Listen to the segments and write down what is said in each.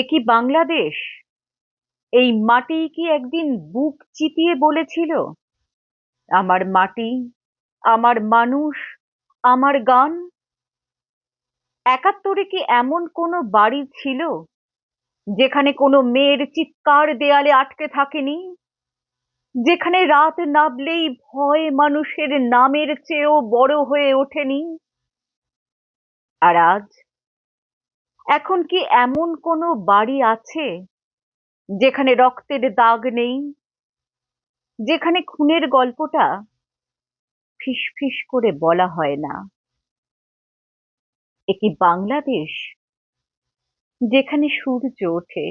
এ কি বাংলাদেশ? এই মাটি কি একদিন বুক চিতিয়ে বলেছিল, আমার মাটি, আমার মানুষ, আমার গান? একাত্তরে কি এমন কোনো বাড়ি ছিল যেখানে কোনো মেয়ের চিৎকার দেয়ালে আটকে থাকেনি, যেখানে রাত নামলেই ভয় মানুষের নামের চেয়েও বড় হয়ে ওঠেনি? আর আজ, এখন কি এমন কোনো বাড়ি আছে যেখানে রক্তের দাগ নেই, যেখানে খুনের গল্পটা ফিসফিস করে বলা হয় না? এ কি বাংলাদেশ, যেখানে সূর্য ওঠে,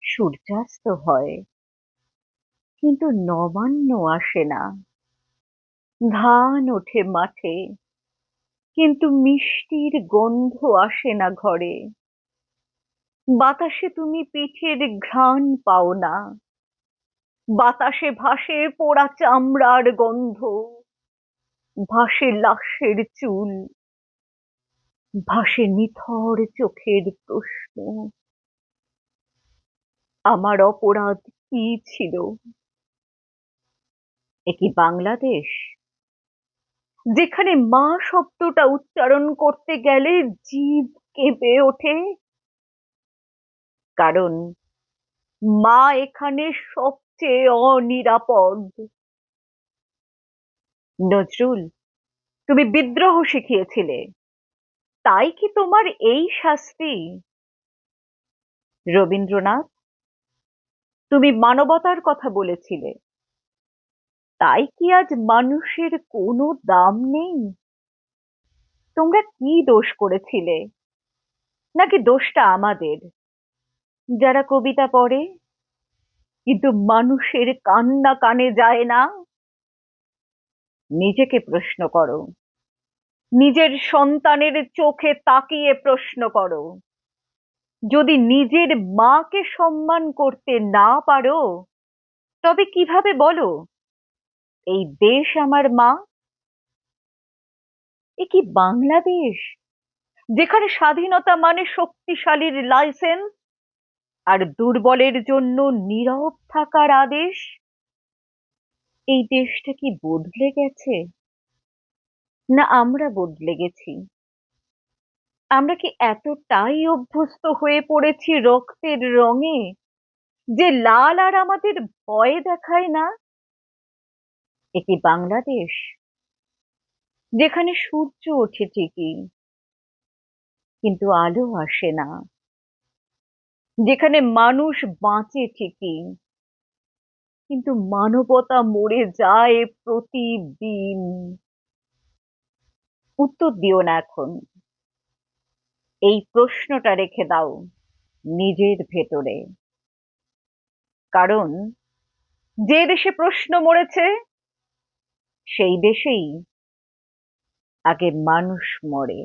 সূর্যাস্ত হয়, কিন্তু নবান্ন আসে না? ধান ওঠে মাঠে, কিন্তু মিষ্টির গন্ধ আসে না ঘরে? বাতাসে তুমি পিঠের ঘ্রাণ পাও না, বাতাসে ভাসে পোড়া চামড়ার গন্ধ, ভাসে লাশের চুল, ভাসে নিথর চোখের প্রশ্ন। আমার অপরাধ কি ছিল? এ কি বাংলাদেশ, যেখানে মা শব্দটা উচ্চারণ করতে গেলে জিভ কেঁপে ওঠে? কারণ মা এখানে সবচেয়ে অনিরাপদ। নজরুল, তুমি বিদ্রোহ শিখিয়েছিলে, তাই কি তোমার এই শাস্তি? রবীন্দ্রনাথ, তুমি মানবতার কথা বলেছিলে, তাই কি আজ মানুষের কোনো দাম নেই? তোমরা কি দোষ করেছিলে? নাকি দোষটা আমাদের, যারা কবিতা পড়ে কিন্তু মানুষের কান্না কানে যায় না? নিজেকে প্রশ্ন করো, নিজের সন্তানের চোখে তাকিয়ে প্রশ্ন করো। যদি নিজের মাকে সম্মান করতে না পারো, তবে কিভাবে বলো এই দেশ আমার মা? এ কি বাংলাদেশ, যেখানে স্বাধীনতা মানে শক্তিশালীর লাইসেন্স আর দুর্বলের জন্য নীরব থাকার আদেশ? এই দেশটা কি বদলে গেছে, না আমরা বদলে গেছি? আমরা কি এতটাই অভ্যস্ত হয়ে পড়েছি রক্তের রঙে, যে লাল আর আমাদের ভয় দেখায় না? এ কি বাংলাদেশ, যেখানে সূর্য ওঠে ঠিকই, কিন্তু আলো আসে না? যেখানে মানুষ বাঁচে ঠিকই, কিন্তু মানবতা মরে যায় প্রতিদিন? উত্তর দিও না এখন, এই প্রশ্নটা রেখে দাও নিজের ভেতরে। কারণ যে দেশে প্রশ্ন মরেছে, সেই দেশেই আগে মানুষ মরে।